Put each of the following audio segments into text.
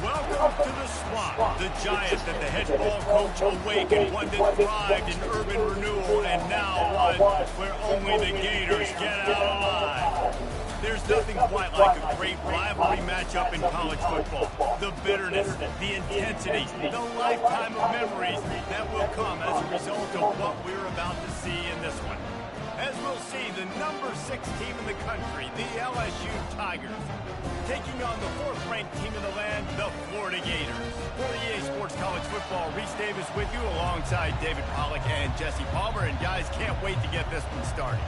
Welcome to the Swamp, the giant that the head ball coach awakened, one that thrived in urban renewal, and now one where only the Gators get out alive. There's nothing quite like a great rivalry matchup in college football. The bitterness, the intensity, the lifetime of memories that will come as a result of what we're about to see in this one. As we'll see, the number 6 team in the country, the LSU Tigers, taking on the 4th-ranked team in the land, the Florida Gators. For EA Sports College Football, Reese Davis with you alongside David Pollack and Jesse Palmer. And guys, can't wait to get this one started.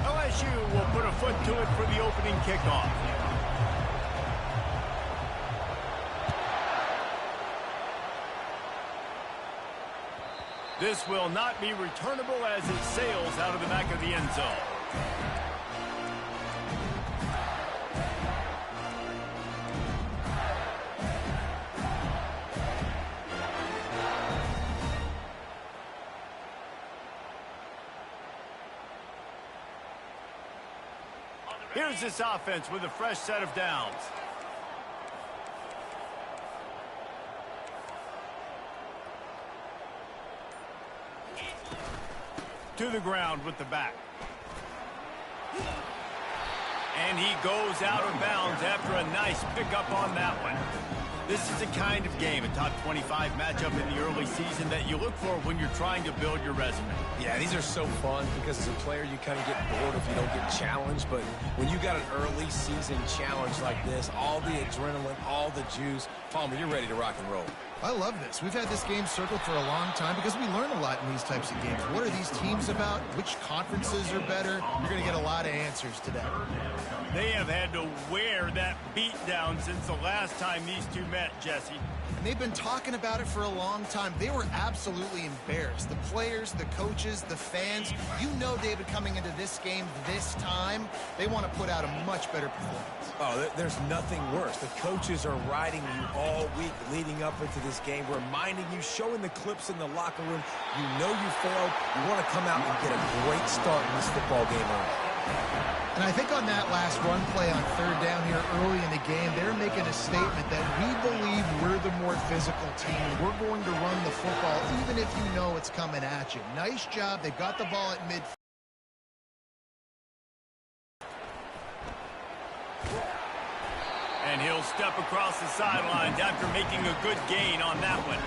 LSU will put a foot to it for the opening kickoff. This will not be returnable as it sails out of the back of the end zone. Here's this offense with a fresh set of downs. To the ground with the back. And he goes out of bounds after a nice pickup on that one. This is the kind of game, a top 25 matchup in the early season, that you look for when you're trying to build your resume. Yeah, these are so fun because as a player you kind of get bored if you don't get challenged, but when you got an early season challenge like this, all the adrenaline, all the juice, Palmer, you're ready to rock and roll. I love this. We've had this game circled for a long time because we learn a lot in these types of games. What are these teams about? Which conferences are better? You're going to get a lot of answers today. They have had to wear that beat down since the last time these two met, Jesse. And they've been talking about it for a long time. They were absolutely embarrassed. The players, the coaches, the fans. You know, David, coming into this game this time, they want to put out a much better performance. Oh, there's nothing worse. The coaches are riding you all week leading up into this game, reminding you, showing the clips in the locker room. You know you failed. You want to come out and get a great start in this football game early. And I think on that last run play on 3rd down here early in the game, they're making a statement that we believe we're the more physical team. We're going to run the football even if you know it's coming at you. Nice job. They got the ball at mid. And he'll step across the sidelines after making a good gain on that one.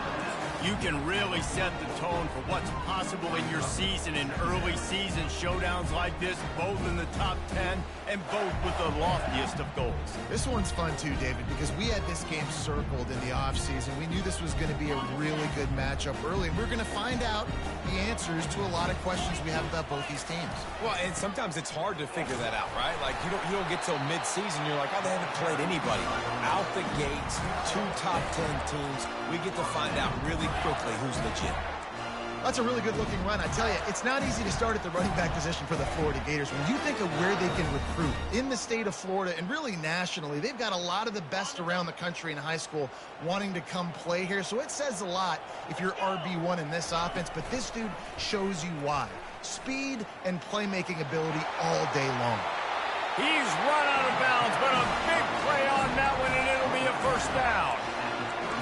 You can really set the tone for what's possible in your season in early season showdowns like this, both in the top 10 and both with the loftiest of goals. This one's fun too, David, because we had this game circled in the offseason. We knew this was going to be a really good matchup early, and we're going to find out the answers to a lot of questions we have about both these teams. Well, and sometimes it's hard to figure that out, right? Like, you don't get till mid-season, you're like, oh, they haven't played anybody. Out the gates, 2 top 10 teams, we get to find out really quickly who's legit. That's a really good-looking run. I tell you, it's not easy to start at the running back position for the Florida Gators. When you think of where they can recruit in the state of Florida and really nationally, they've got a lot of the best around the country in high school wanting to come play here. So it says a lot if you're RB1 in this offense, but this dude shows you why. Speed and playmaking ability all day long. He's run out of bounds, but a big play on that one, and it'll be a first down.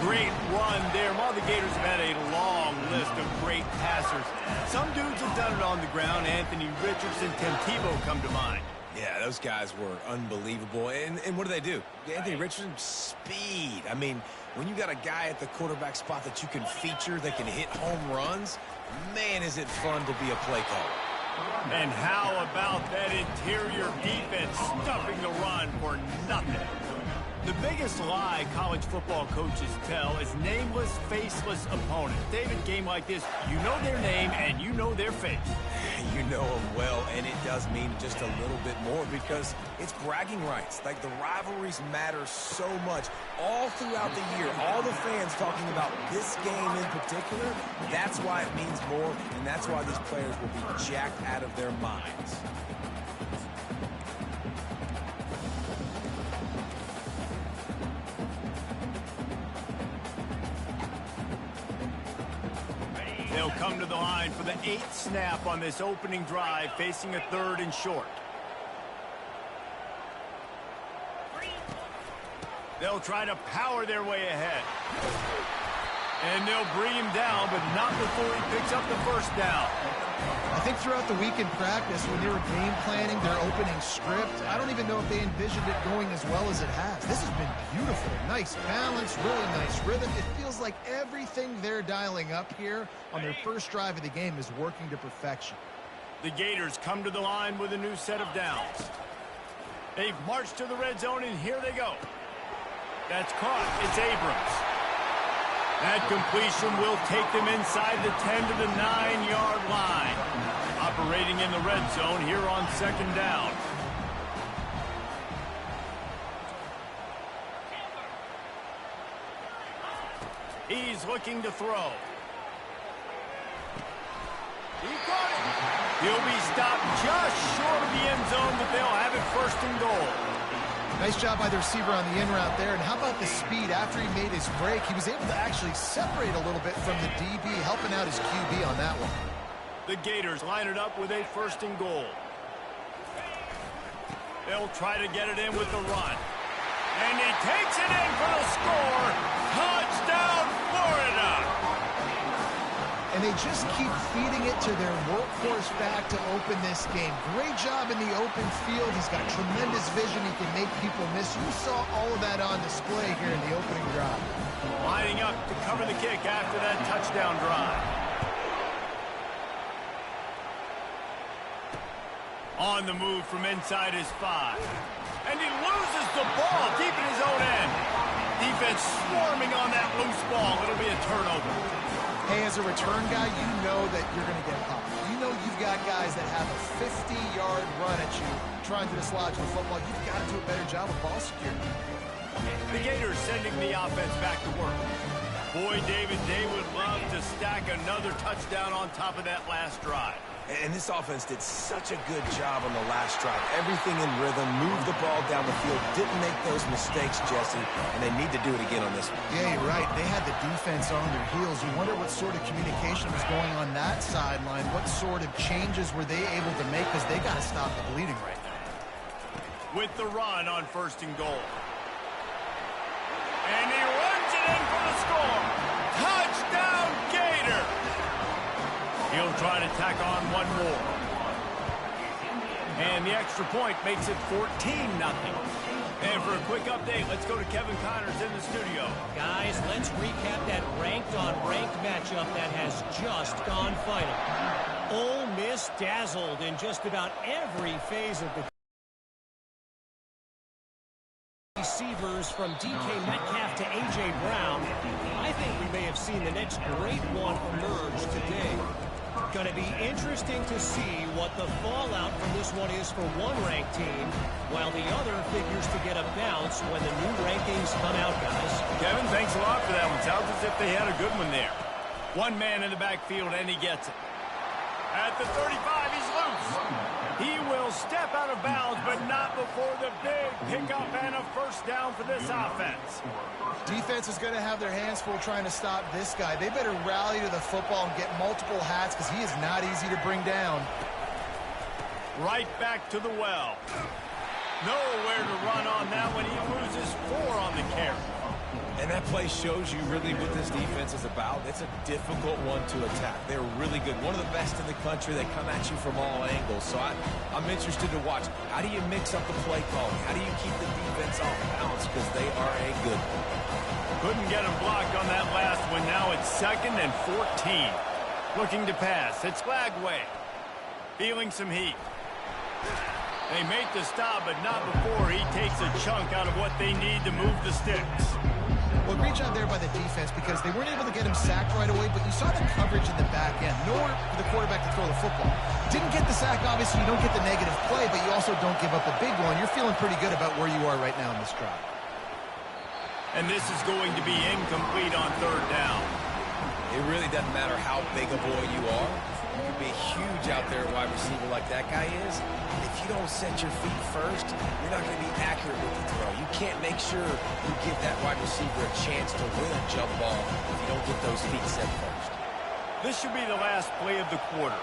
Great run there. While the Gators have had a long list list of great passers. Some dudes have done it on the ground. Anthony Richardson, Tim Tebow come to mind. Yeah, those guys were unbelievable. And what do? Anthony Richardson, speed. I mean, when you got a guy at the quarterback spot that you can feature, that can hit home runs, man, is it fun to be a play caller. And how about that interior defense stuffing the run for nothing? The biggest lie college football coaches tell is nameless, faceless opponents. David, game like this, you know their name and you know their face. You know them well, and it does mean just a little bit more because it's bragging rights. Like, the rivalries matter so much all throughout the year. All the fans talking about this game in particular, that's why it means more, and that's why these players will be jacked out of their minds. They'll come to the line for the 8th snap on this opening drive, facing a 3rd and short. They'll try to power their way ahead. And they'll bring him down, but not before he picks up the first down. I think throughout the week in practice, when they were game planning their opening script, I don't even know if they envisioned it going as well as it has. This has been beautiful. Nice balance, really nice rhythm. It feels like everything they're dialing up here on their first drive of the game is working to perfection. The Gators come to the line with a new set of downs. They've marched to the red zone, and here they go. That's caught. It's Abrams. That completion will take them inside the 10 to the 9-yard line. Operating in the red zone here on 2nd down. He's looking to throw. He caught it. He'll be stopped just short of the end zone, but they'll have it 1st and goal. Nice job by the receiver on the in route there. And how about the speed after he made his break? He was able to actually separate a little bit from the DB, helping out his QB on that one. The Gators line it up with a 1st and goal. They'll try to get it in with the run. And he takes it in for the score. Touchdown, Florida! And they just keep feeding it to their workhorse back to open this game. Great job in the open field. He's got tremendous vision. He can make people miss. You saw all of that on display here in the opening drive. Lining up to cover the kick after that touchdown drive. On the move from inside his 5. And he loses the ball deep in his own end. Defense swarming on that loose ball. It'll be a turnover. Hey, as a return guy, you know that you're going to get popped. You know you've got guys that have a 50-yard run at you trying to dislodge the football. You've got to do a better job of ball security. The Gators sending the offense back to work. Boy, David, they would love to stack another touchdown on top of that last drive. And this offense did such a good job on the last drive. Everything in rhythm, moved the ball down the field, didn't make those mistakes, Jesse, and they need to do it again on this one. Yeah, you're right. They had the defense on their heels. You wonder what sort of communication was going on that sideline. What sort of changes were they able to make, because they got to stop the bleeding right now. With the run on 1st and goal. And he runs it in for the score. Touchdown, Gator! He'll try to tack on one more. And the extra point makes it 14-0. And for a quick update, let's go to Kevin Connors in the studio. Guys, let's recap that ranked-on-ranked matchup that has just gone final. Ole Miss dazzled in just about every phase of the receivers from DK Metcalf to A.J. Brown. I think we may have seen the next great one emerge today. Going to be interesting to see what the fallout from this one is for one ranked team, while the other figures to get a bounce when the new rankings come out, guys. Kevin, thanks a lot for that one. Sounds as if they had a good one there. One man in the backfield, and he gets it. At the 35, he's loose. He will step out of bounds, but not before the big pickup and a 1st down for this offense. Defense is going to have their hands full trying to stop this guy. They better rally to the football and get multiple hats, because he is not easy to bring down. Right back to the well. Nowhere to run on that one. He loses 4 on the carry. And that play shows you really what this defense is about. It's a difficult one to attack. They're really good. One of the best in the country. They come at you from all angles. So I'm interested to watch. How do you mix up the play calling? How do you keep the defense off balance? Because they are a good one. Couldn't get him blocked on that last one. Now it's 2nd and 14. Looking to pass. It's Lagway. Feeling some heat. They make the stop, but not before he takes a chunk out of what they need to move the sticks. Well, great job there by the defense because they weren't able to get him sacked right away, but you saw the coverage in the back end. Nowhere for the quarterback to throw the football. Didn't get the sack, obviously. You don't get the negative play, but you also don't give up a big one. You're feeling pretty good about where you are right now in this drive. And this is going to be incomplete on 3rd down. It really doesn't matter how big a boy you are. You can be huge out there at wide receiver like that guy is. If you don't set your feet first, you're not going to be accurate with the throw. You can't make sure you give that wide receiver a chance to win a jump ball if you don't get those feet set first. This should be the last play of the quarter.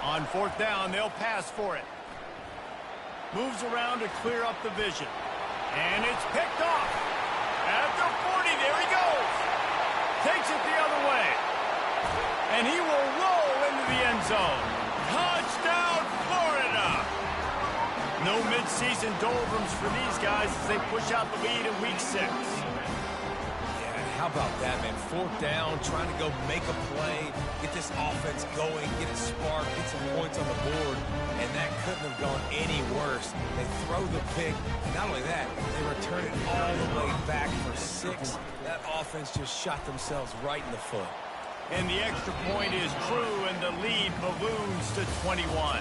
On 4th down, they'll pass for it. Moves around to clear up the vision. And it's picked off. At the 40, there he goes. Takes it the other way. And he will roll into the end zone. Touchdown, Florida! No midseason doldrums for these guys as they push out the lead in Week 6. How about that, man? 4th down, trying to go make a play, get this offense going, get it sparked, get some points on the board, and that couldn't have gone any worse. They throw the pick. Not only that, they return it all the way back for 6. That offense just shot themselves right in the foot. And the extra point is true, and the lead balloons to 21.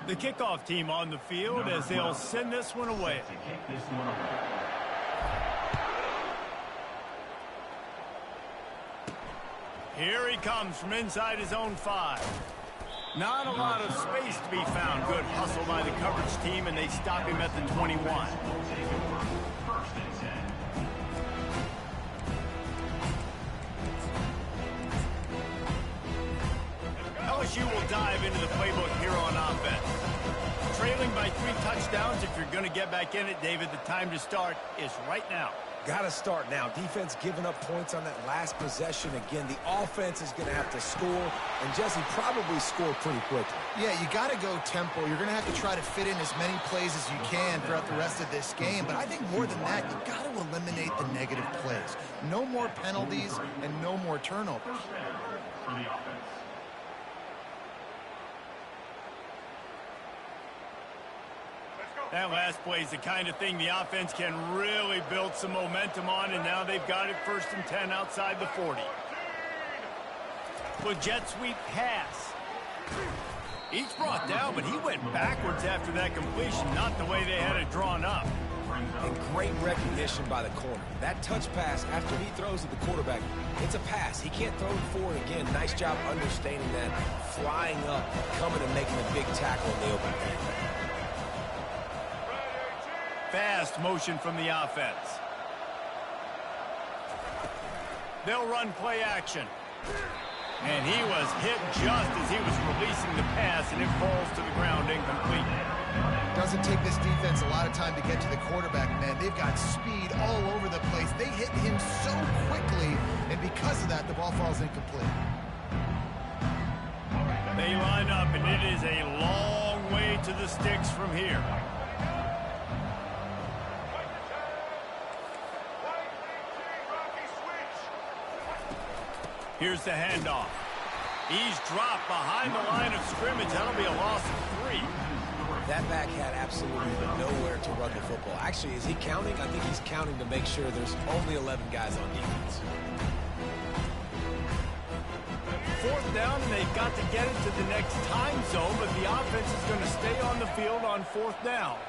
The kickoff team on the field as they'll send this one away. Here he comes from inside his own 5. Not a lot of space to be found. Good hustle by the coverage team, and they stop him at the 21. LSU will dive into the playbook here on offense. Trailing by 3 touchdowns. If you're going to get back in it, David, the time to start is right now. Got to start now. Defense giving up points on that last possession. Again, the offense is going to have to score, and Jesse probably score pretty quickly. Yeah, you got to go tempo. You're going to have to try to fit in as many plays as you can throughout the rest of this game. But I think more than that, you got to eliminate the negative plays. No more penalties and no more turnovers. For the offense. That last play is the kind of thing the offense can really build some momentum on, and now they've got it 1st and 10 outside the 40. Well, jet sweep pass. He's brought down, but he went backwards after that completion, not the way they had it drawn up. And great recognition by the corner. That touch pass after he throws at the quarterback, it's a pass. He can't throw it forward again. Nice job understanding that, flying up, coming and making a big tackle in the open field. Fast motion from the offense. They'll run play action. And he was hit just as he was releasing the pass, and it falls to the ground incomplete. Doesn't take this defense a lot of time to get to the quarterback, man. They've got speed all over the place. They hit him so quickly, and because of that, the ball falls incomplete. They line up, and it is a long way to the sticks from here. Here's the handoff. He's dropped behind the line of scrimmage. That'll be a loss of 3. That back had absolutely nowhere to run the football. Actually, is he counting? I think he's counting to make sure there's only 11 guys on defense. 4th down, and they've got to get it to the next time zone, but the offense is going to stay on the field on 4th down.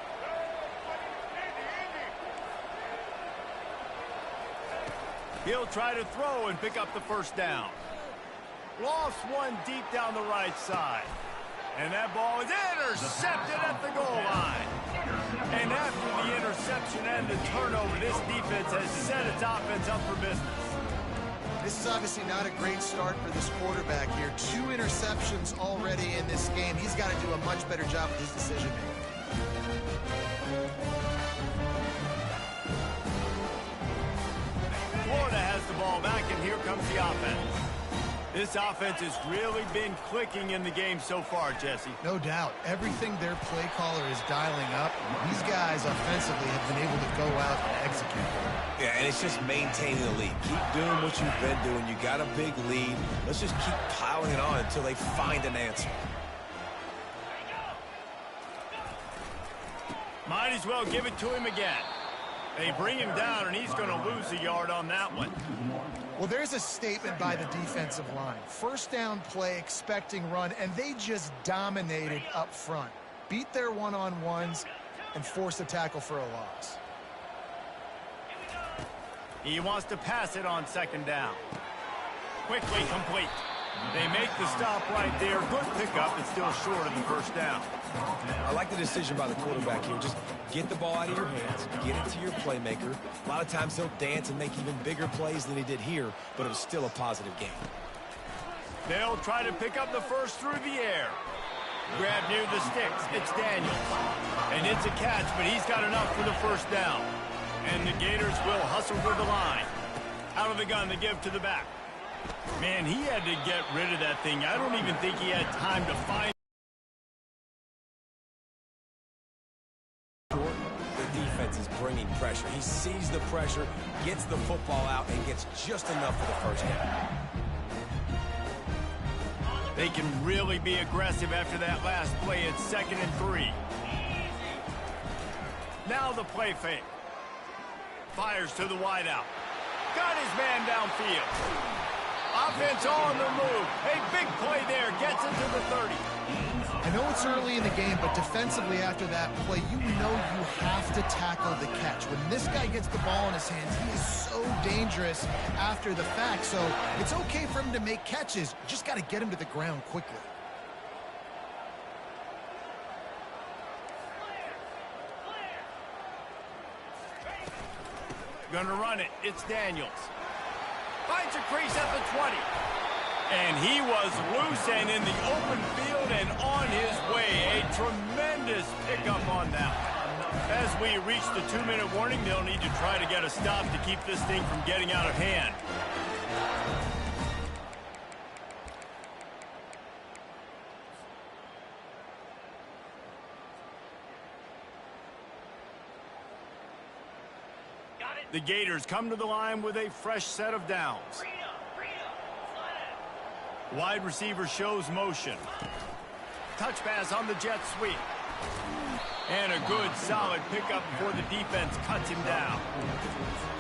He'll try to throw and pick up the 1st down. Lost one deep down the right side. And that ball is intercepted at the goal line. And after the interception and the turnover, this defense has set its offense up for business. This is obviously not a great start for this quarterback here. 2 interceptions already in this game. He's got to do a much better job with his decision-making. Florida has the ball back, and here comes the offense. This offense has really been clicking in the game so far, Jesse. No doubt. Everything their play caller is dialing up, these guys offensively have been able to go out and execute. Yeah, and it's just maintaining the lead. Keep doing what you've been doing. You got a big lead. Let's just keep piling it on until they find an answer. Might as well give it to him again. They bring him down, and he's going to lose a yard on that one. Well, there's a statement by the defensive line. First down play, expecting run, and they just dominated up front. Beat their one-on-ones and force a tackle for a loss. He wants to pass it on second down. Quickly complete. They make the stop right there. Good pickup, it's still short of the first down. I like the decision by the quarterback here. Just get the ball out of your hands, get it to your playmaker. A lot of times he'll dance and make even bigger plays than he did here, but it was still a positive game. They'll try to pick up the first through the air. Grab near the sticks. It's Daniels. And it's a catch, but he's got enough for the first down. And the Gators will hustle to the line. Out of the gun, they give to the back. Man, he had to get rid of that thing. I don't even think he had time to find. The defense is bringing pressure. He sees the pressure, gets the football out, and gets just enough for the first down. They can really be aggressive after that last play. It's 2nd and 3. Now the play fake. Fires to the wideout. Got his man downfield. Offense on the move. A big play there. Gets into the 30. I know it's early in the game, but defensively after that play, you know you have to tackle the catch. When this guy gets the ball in his hands, he is so dangerous after the fact. So it's okay for him to make catches. You just got to get him to the ground quickly. Gonna run it. It's Daniels. Finds a crease at the 20. And he was loose and in the open field and on his way. A tremendous pickup on that one. As we reach the 2-minute warning, they'll need to try to get a stop to keep this thing from getting out of hand. The Gators come to the line with a fresh set of downs. Wide receiver shows motion. Touch pass on the jet sweep. And a good, solid pickup before the defense cuts him down.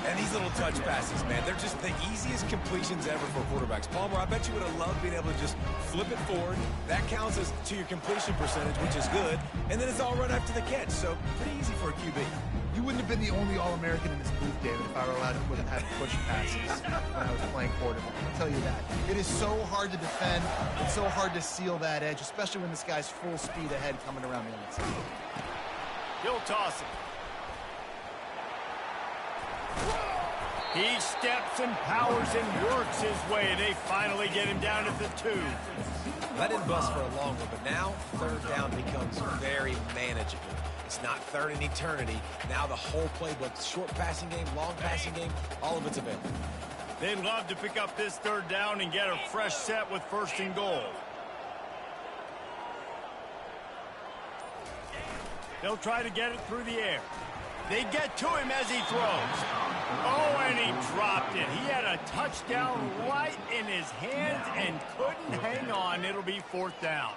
And these little touch passes, man, they're just the easiest completions ever for quarterbacks. Palmer, I bet you would have loved being able to just flip it forward. That counts as to your completion percentage, which is good. And then it's all right after the catch, so pretty easy for a QB. You wouldn't have been the only All-American in this booth, David, if I were allowed to put have push passes when I was playing quarterback. I'll tell you that. It is so hard to defend. It's so hard to seal that edge, especially when this guy's full speed ahead coming around the outside. He'll toss it. He steps and powers and works his way. They finally get him down at the 2. That didn't bust for a long one, but now 3rd down becomes very manageable. It's not 3rd in eternity. Now the whole playbook, short passing game, long passing game, all of it's available. They'd love to pick up this 3rd down and get a fresh set with 1st and goal. They'll try to get it through the air. They get to him as he throws. Oh, and he dropped it. He had a touchdown right in his hands and couldn't hang on. It'll be 4th down.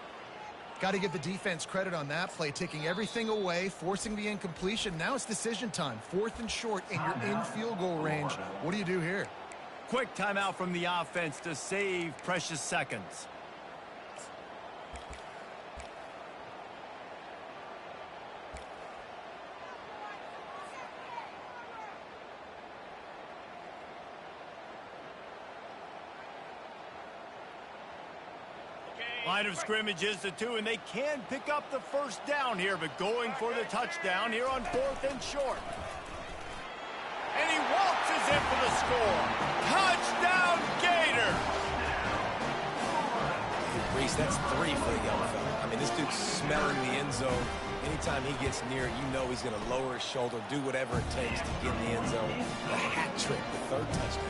Got to give the defense credit on that play, taking everything away, forcing the incompletion. Now it's decision time. 4th and short, and you're in field goal range. What do you do here? Quick timeout from the offense to save precious seconds. Line of scrimmage is the 2, and they can pick up the 1st down here, but going for the touchdown here on 4th and short. And he waltzes in for the score. Touchdown, Reese, that's 3 for the young fella. I mean, this dude's smelling the end zone. Anytime he gets near it, you know he's going to lower his shoulder, do whatever it takes to get in the end zone. The hat trick, the 3rd touchdown.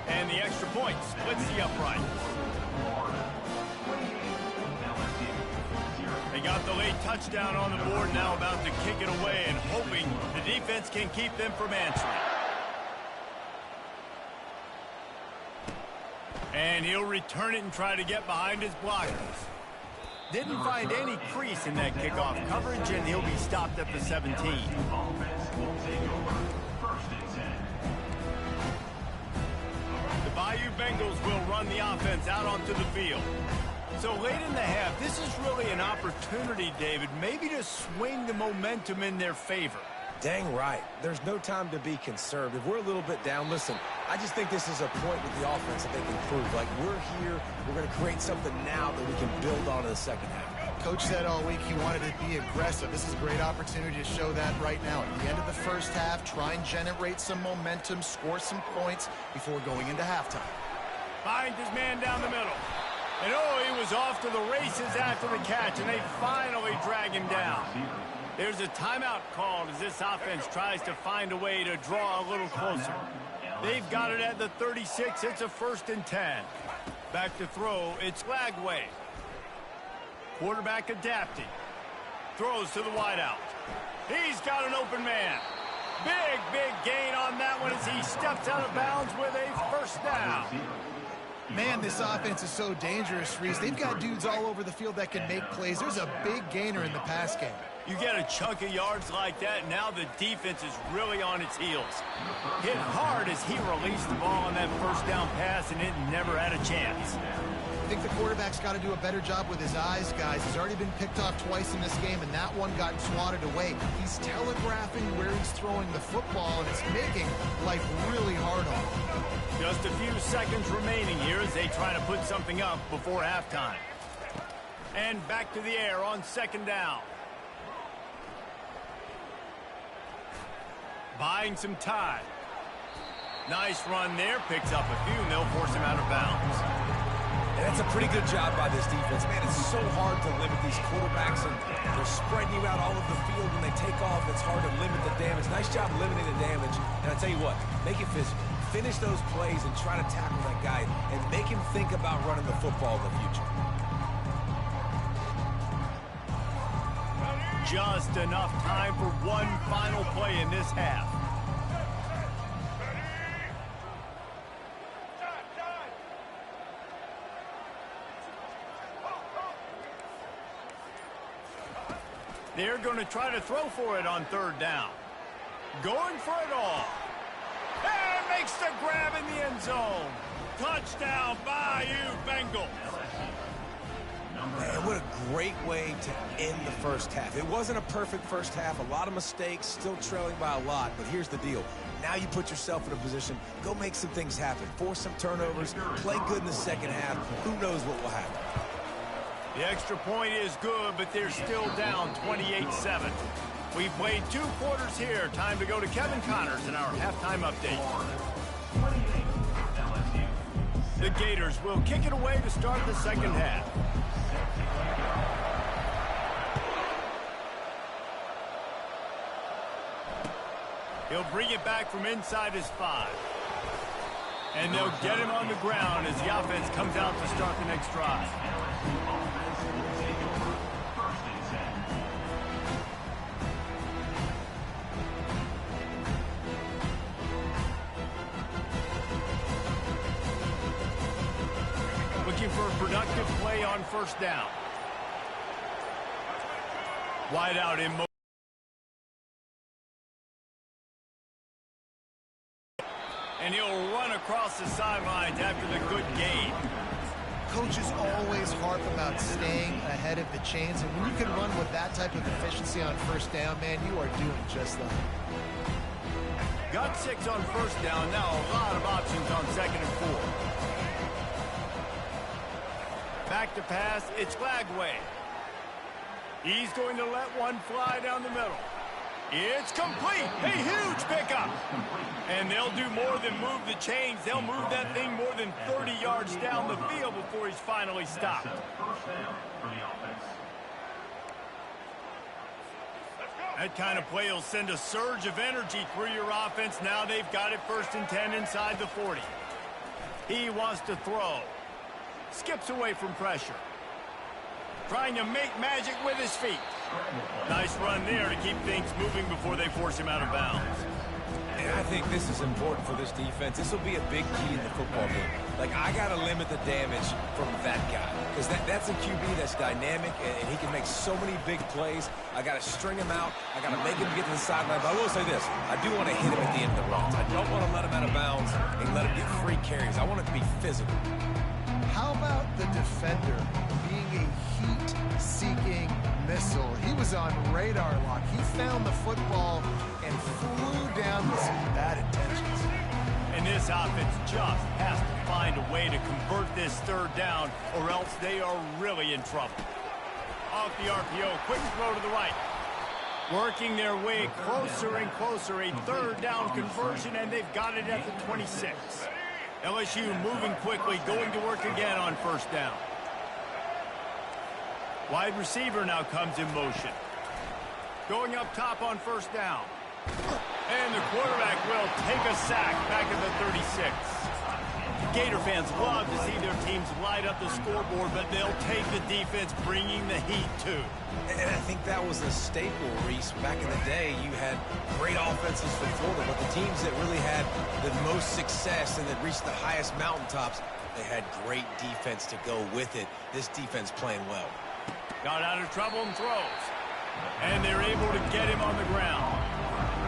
And the extra point splits the upright. They got the late touchdown on the board, now about to kick it away and hoping the defense can keep them from answering. And he'll return it and try to get behind his blockers. Didn't find any crease in that kickoff coverage, and he'll be stopped at the 17. The Bayou Bengals will run the offense out onto the field. So late in the half, this is really an opportunity, David, maybe to swing the momentum in their favor. Dang right. There's no time to be conservative. We're a little bit down. Listen, I just think this is a point with the offense that they can prove. Like, we're here, we're going to create something now that we can build on in the second half. Coach said all week he wanted to be aggressive. This is a great opportunity to show that right now. At the end of the first half, try and generate some momentum, score some points before going into halftime. Finds his man down the middle. And oh, he was off to the races after the catch, and they finally drag him down. There's a timeout called as this offense tries to find a way to draw a little closer. They've got it at the 36. It's a 1st and 10. Back to throw. It's Lagway. Quarterback adapting. Throws to the wideout. He's got an open man. Big gain on that one as he steps out of bounds with a 1st down. Man, this offense is so dangerous, Reese. They've got dudes all over the field that can make plays. There's a big gainer in the pass game. You get a chunk of yards like that, now the defense is really on its heels. Hit hard as he released the ball on that 1st down pass, and it never had a chance. I think the quarterback's got to do a better job with his eyes, guys. He's already been picked off twice in this game, and that one got swatted away. He's telegraphing where he's throwing the football, and it's making life really hard on him. Just a few seconds remaining here as they try to put something up before halftime. And back to the air on 2nd down. Buying some time. Nice run there. Picks up a few, and they'll force him out of bounds. And that's a pretty good job by this defense. Man, it's so hard to limit these quarterbacks, and they're spreading you out all over the field. When they take off, it's hard to limit the damage. Nice job limiting the damage. And I tell you what, make it physical. Finish those plays and try to tackle that guy and make him think about running the football in the future. Just enough time for one final play in this half. They're going to try to throw for it on 3rd down. Going for it all. And makes the grab in the end zone. Touchdown, Bayou Bengals. Man, what a great way to end the first half. It wasn't a perfect first half. A lot of mistakes, still trailing by a lot. But here's the deal. Now you put yourself in a position, go make some things happen. Force some turnovers, play good in the second half. Who knows what will happen? The extra point is good, but they're still down 28-7. We've played 2 quarters here. Time to go to Kevin Connors in our halftime update. The Gators will kick it away to start the second half. He'll bring it back from inside his 5. And they'll get him on the ground as the offense comes out to start the next drive. Looking for a productive play on 1st down. Wide out in motion. And he'll run across the sidelines after the good gain. Coaches always harp about staying ahead of the chains, and when you can run with that type of efficiency on 1st down, man, you are doing just that. Got 6 on 1st down, now a lot of options on 2nd and 4. Back to pass, it's Lagway. He's going to let one fly down the middle. It's complete. A huge pickup. And they'll do more than move the chains. They'll move that thing more than 30 yards down the field before he's finally stopped. That kind of play will send a surge of energy through your offense. Now they've got it 1st and 10 inside the 40. He wants to throw. Skips away from pressure. Trying to make magic with his feet. Nice run there to keep things moving before they force him out of bounds. And I think this is important for this defense. This will be a big key in the football game. Like, I got to limit the damage from that guy. Because that's a QB that's dynamic, and he can make so many big plays. I got to string him out. I got to make him get to the sideline. But I will say this. I do want to hit him at the end of the runs. I don't want to let him out of bounds and let him get free carries. I want it to be physical. How about the defender being a heat-seeking missile? He was on radar lock. He found the football and flew down with some bad intentions. And this offense just has to find a way to convert this 3rd down, or else they are really in trouble. Off the RPO, quick throw to the right. Working their way closer and closer, a 3rd down conversion, and they've got it at the 26. LSU moving quickly, going to work again on 1st down. Wide receiver now comes in motion. Going up top on 1st down. And the quarterback will take a sack back at the 36. Gator fans love to see their teams light up the scoreboard, but they'll take the defense bringing the heat too. And I think that was a staple, Reese. Back in the day, you had great offenses from Florida, but the teams that really had the most success and that reached the highest mountaintops, they had great defense to go with it. This defense playing well. Got out of trouble and throws. And they're able to get him on the ground.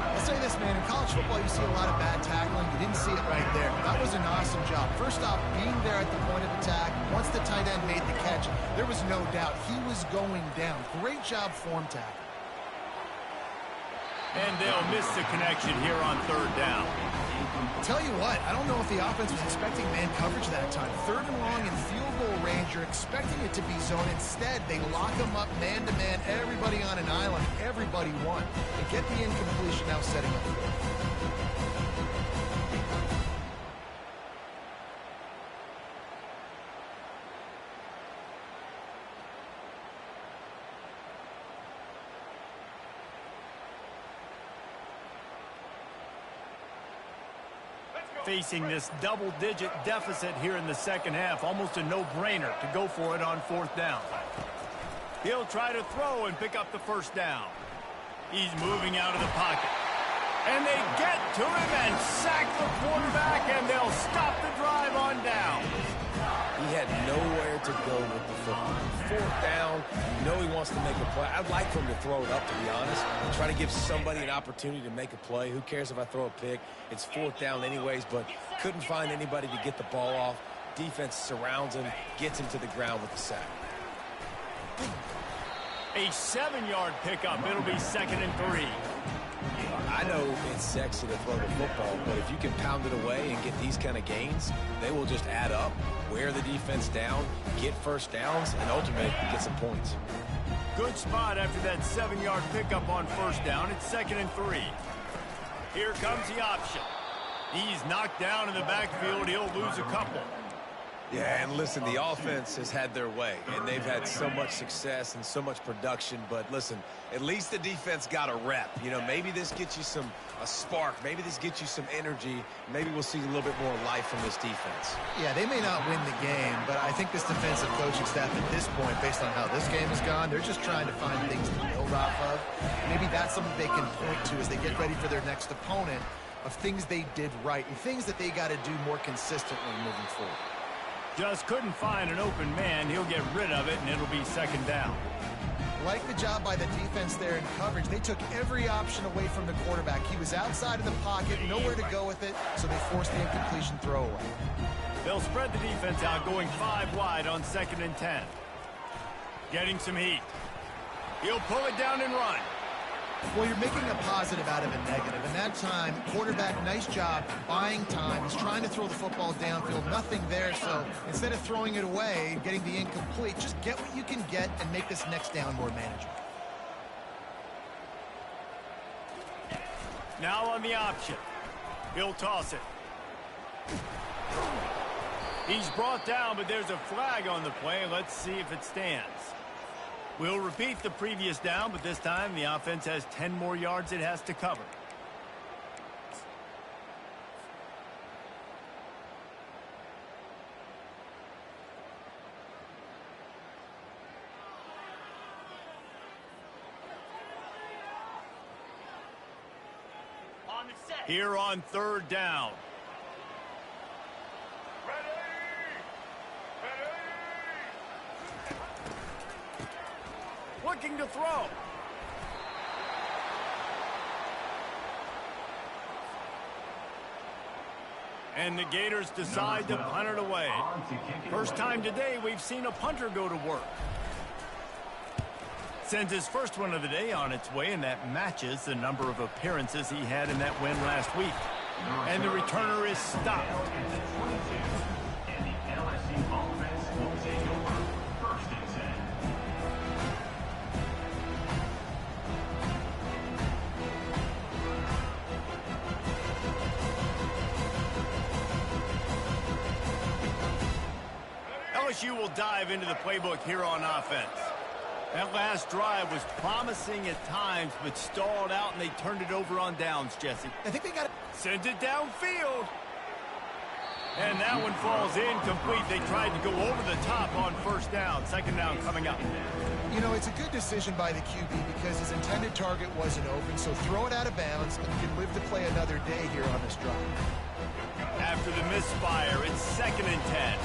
I'll say this, man. In college football, you see a lot of bad tackling. You didn't see it right there. That was an awesome job. First off, being there at the point of attack. Once the tight end made the catch, there was no doubt he was going down. Great job form tackle. And they'll miss the connection here on 3rd down. Tell you what, I don't know if the offense was expecting man coverage that time. 3rd and long in field goal range, you're expecting it to be zone. Instead, they lock them up man-to-man, everybody on an island, everybody won. They get the incompletion, now setting up 4th. Facing this double-digit deficit here in the 2nd half, almost a no-brainer to go for it on 4th down. He'll try to throw and pick up the 1st down. He's moving out of the pocket. And they get to him and sack the quarterback, and they'll stop the drive on down. He had nowhere to go with the football. 4th down, you know he wants to make a play. I'd like for him to throw it up, to be honest, and try to give somebody an opportunity to make a play. Who cares if I throw a pick? It's 4th down anyways, but couldn't find anybody to get the ball off. Defense surrounds him, gets him to the ground with the sack. A 7-yard pickup. It'll be 2nd and 3. I know it's sexy to throw the football, but if you can pound it away and get these kind of gains, they will just add up, wear the defense down, get 1st downs, and ultimately get some points. Good spot after that 7-yard pickup on 1st down. It's 2nd and 3. Here comes the option. He's knocked down in the backfield. He'll lose a couple. Yeah, and listen, the offense has had their way, and they've had so much success and so much production. But listen, at least the defense got a rep. You know, maybe this gets you a spark. Maybe this gets you some energy. Maybe we'll see a little bit more life from this defense. Yeah, they may not win the game, but I think this defensive coaching staff at this point, based on how this game has gone, they're just trying to find things to build off of. Maybe that's something they can point to as they get ready for their next opponent, of things they did right and things that they got to do more consistently moving forward. Just couldn't find an open man. He'll get rid of it, and it'll be 2nd down. Like the job by the defense there in coverage. They took every option away from the quarterback. He was outside of the pocket, nowhere to go with it, so they forced the incompletion throwaway. They'll spread the defense out, going 5 wide on 2nd and 10. Getting some heat. He'll pull it down and run. Well, you're making a positive out of a negative. And that time, quarterback, nice job, buying time. He's trying to throw the football downfield. Nothing there, so instead of throwing it away, getting the incomplete, just get what you can get and make this next down more manageable. Now on the option. He'll toss it. He's brought down, but there's a flag on the play. Let's see if it stands. We'll repeat the previous down, but this time the offense has 10 more yards it has to cover. Here on third down. Looking to throw. And the Gators decide to punt it away. First time today we've seen a punter go to work. Sends his first one of the day on its way, and that matches the number of appearances he had in that win last week. And the returner is stopped. And the LSU offense will take over. 1st and 10. LSU will dive into the playbook here on offense. That last drive was promising at times, but stalled out, and they turned it over on downs, Jesse. I think they got it. Sends it downfield. And that one falls incomplete. They tried to go over the top on first down. Second down coming up. You know, it's a good decision by the QB because his intended target wasn't open, so throw it out of bounds, and you can live to play another day here on this drive. After the misfire, it's 2nd and 10.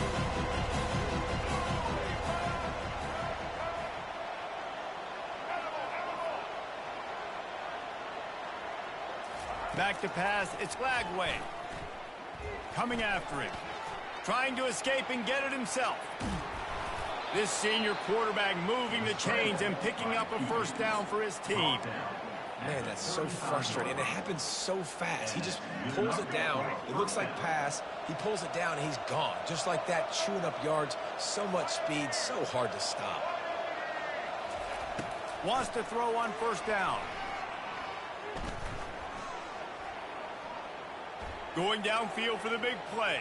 Back to pass, it's Lagway. Coming after him. Trying to escape and get it himself. This senior quarterback moving the chains and picking up a first down for his team. Man, that's so frustrating. And it happens so fast. He just pulls it down. It looks like pass. He pulls it down, and he's gone. Just like that, chewing up yards. So much speed, so hard to stop. Wants to throw on first down. Going downfield for the big play.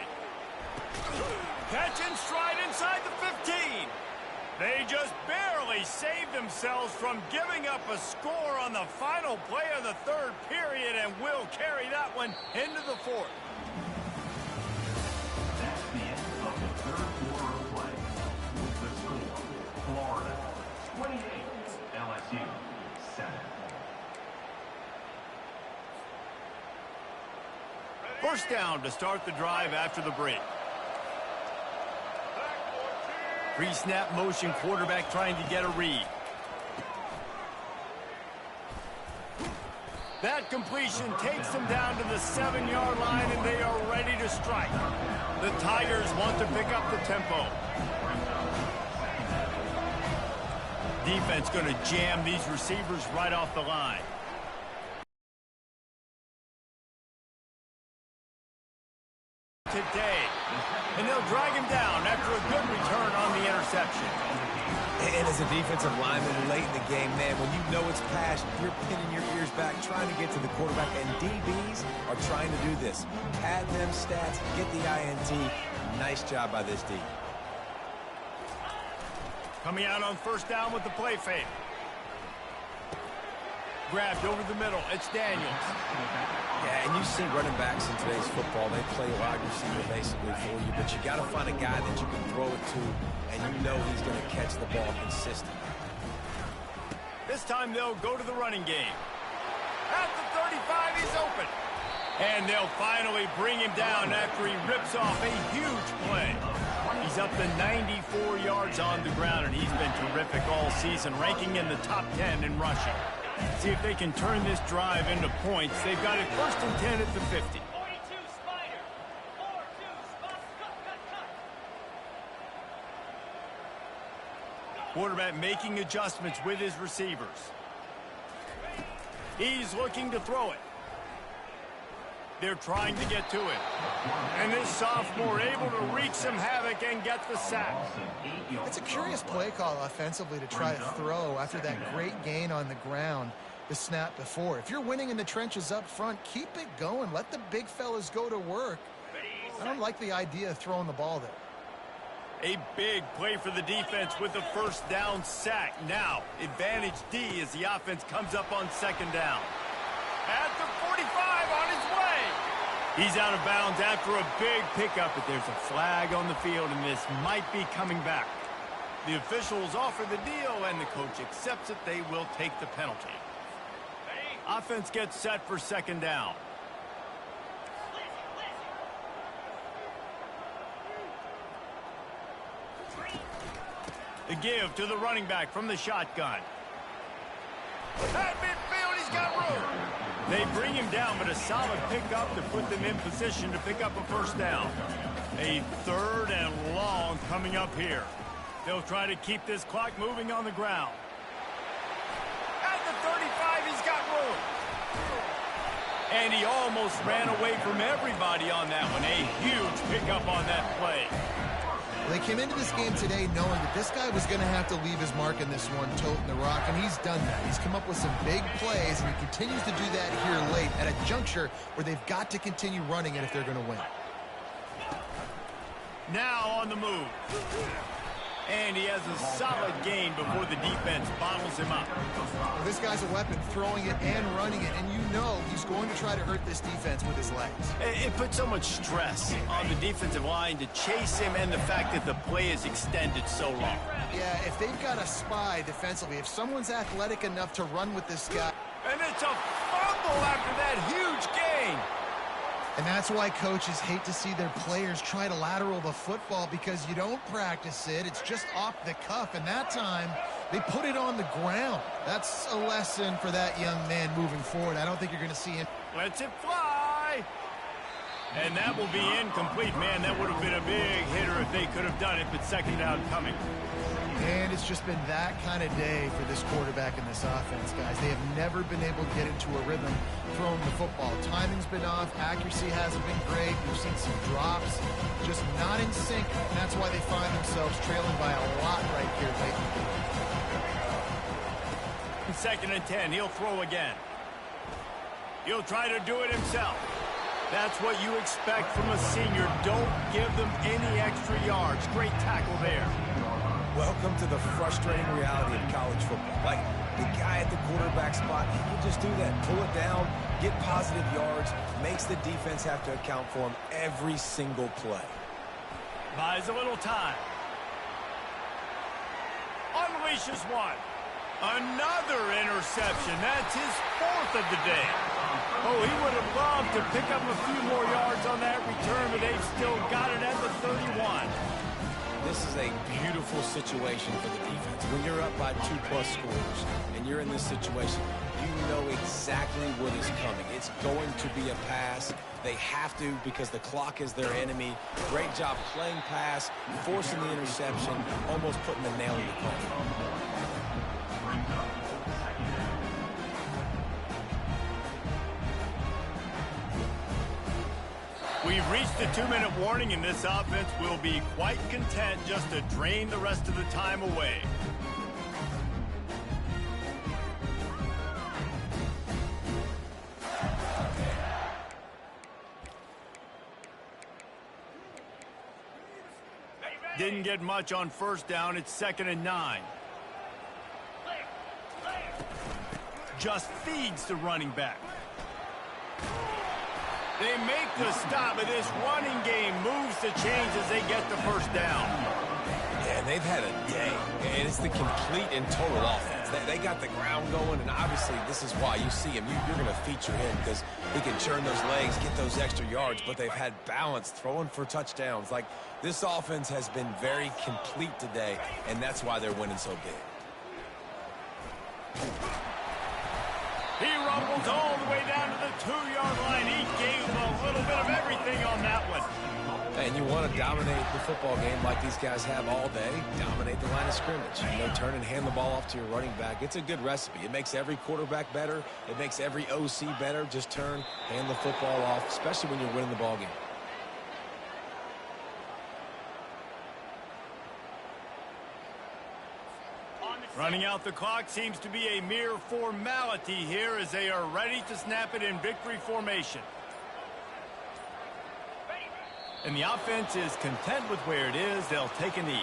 Catch and stride inside the 15. They just barely saved themselves from giving up a score on the final play of the 3rd period, and will carry that one into the 4th. That's the end of the 3rd quarter of play. With the score, Florida 28, LSU 7. First down to start the drive after the break. Pre-snap motion, quarterback trying to get a read. That completion takes them down to the 7-yard line, and they are ready to strike. The Tigers want to pick up the tempo. Defense going to jam these receivers right off the line. Today, and they'll drag him down after a good return on the interception. And as a defensive lineman late in the game, man, when you know it's pass, you're pinning your ears back, trying to get to the quarterback, and DBs are trying to do this. Pad them stats, get the INT. Nice job by this D. Coming out on first down with the play fake. Grabbed over the middle. It's Daniels. Yeah, and you see running backs in today's football, they play wide receiver basically for you, but you got to find a guy that you can throw it to, and you know he's going to catch the ball consistently. This time they'll go to the running game. At the 35, he's open. And they'll finally bring him down after he rips off a huge play. He's up to 94 yards on the ground, and he's been terrific all season, ranking in the top 10 in rushing. See if they can turn this drive into points. They've got it 1st and 10 at the 50. Quarterback making adjustments with his receivers. He's looking to throw it. They're trying to get to it. And this sophomore able to wreak some havoc and get the sack. It's a curious play call offensively to try to throw after that great gain on the ground. the snap before. If you're winning in the trenches up front, keep it going. Let the big fellas go to work. I don't like the idea of throwing the ball there. A big play for the defense with the first down sack. Now, advantage D as the offense comes up on second down. At the 45 on his way. He's out of bounds after a big pickup, but there's a flag on the field, and this might be coming back. The officials offer the deal, and the coach accepts it. They will take the penalty. Offense gets set for second down. The give to the running back from the shotgun. At midfield, he's got room. They bring him down, but a solid pickup to put them in position to pick up a first down. A third and long coming up here. They'll try to keep this clock moving on the ground. At the 35, he's got room. And he almost ran away from everybody on that one. A huge pickup on that play. They came into this game today knowing that this guy was going to have to leave his mark in this one, toting the rock, and he's done that. He's come up with some big plays, and he continues to do that here late at a juncture where they've got to continue running it if they're going to win. Now on the move. And he has a solid gain before the defense bottles him up. Well, this guy's a weapon, throwing it and running it, and you know he's going to try to hurt this defense with his legs. It puts so much stress on the defensive line to chase him, and the fact that the play is extended so long. Yeah, if they've got a spy defensively, if someone's athletic enough to run with this guy. And it's a fumble after that huge gain. And that's why coaches hate to see their players try to lateral the football, because you don't practice it. It's just off the cuff, and that time they put it on the ground. That's a lesson for that young man moving forward. I don't think you're going to see him. Lets it fly. And that will be incomplete. Man, that would have been a big hitter if they could have done it, but second down coming. And it's just been that kind of day for this quarterback and this offense, guys. They have never been able to get into a rhythm throwing the football. Timing's been off. Accuracy hasn't been great. We've seen some drops. Just not in sync. And that's why they find themselves trailing by a lot right here late in the game. Second and 10. He'll throw again. He'll try to do it himself. That's what you expect from a senior. Don't give them any extra yards. Great tackle there. Welcome to the frustrating reality of college football. Like, the guy at the quarterback spot, he can just do that. Pull it down, get positive yards, makes the defense have to account for him every single play. Buys a little time. Unleashes one. Another interception. That's his fourth of the day. Oh, he would have loved to pick up a few more yards on that return, but they've still got it at the 31. This is a beautiful situation for the defense. When you're up by 2+ scores and you're in this situation, you know exactly what is coming. It's going to be a pass. They have to, because the clock is their enemy. Great job playing pass, forcing the interception, almost putting the nail in the coffin. We've reached the 2-minute warning, and this offense will be quite content just to drain the rest of the time away. Didn't get much on first down. It's 2nd and 9. Just feeds the running back. They make the stop, but this running game moves the chains as they get the first down. Yeah, and they've had a day, and it's the complete and total offense. They got the ground going, and obviously this is why you see him. You're going to feature him because he can churn those legs, get those extra yards, but they've had balance, throwing for touchdowns. Like, this offense has been very complete today, and that's why they're winning so big. He rumbles all the way down to the 2-yard line. He gave a little bit of everything on that one. And you want to dominate the football game like these guys have all day. Dominate the line of scrimmage. You know, turn and hand the ball off to your running back. It's a good recipe. It makes every quarterback better. It makes every OC better. Just turn, hand the football off, especially when you're winning the ball game. On the Running out the clock seems to be a mere formality here as they are ready to snap it in victory formation. And the offense is content with where it is. They'll take a knee.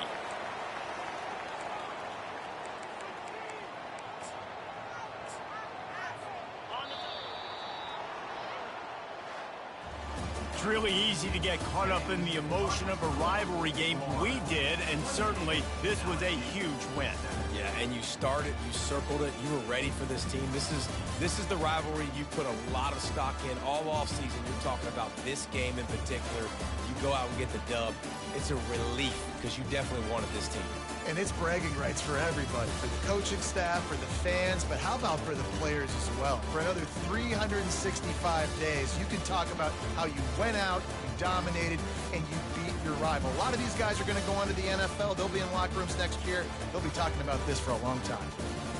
It's really easy to get caught up in the emotion of a rivalry game. We did, and certainly this was a huge win. Yeah, and you started, you circled it, you were ready for this team. This is the rivalry you put a lot of stock in all offseason. You're talking about this game in particular. You go out and get the dub. It's a relief because you definitely wanted this team. And it's bragging rights for everybody, for the coaching staff, for the fans, but how about for the players as well? For another 365 days, you can talk about how you went out, you dominated, and you beat your rival. A lot of these guys are going to go on to the NFL. They'll be in locker rooms next year. They'll be talking about this for a long time.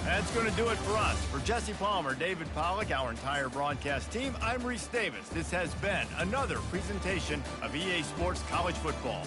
That's going to do it for us. For Jesse Palmer, David Pollack, our entire broadcast team, I'm Reese Davis. This has been another presentation of EA Sports College Football.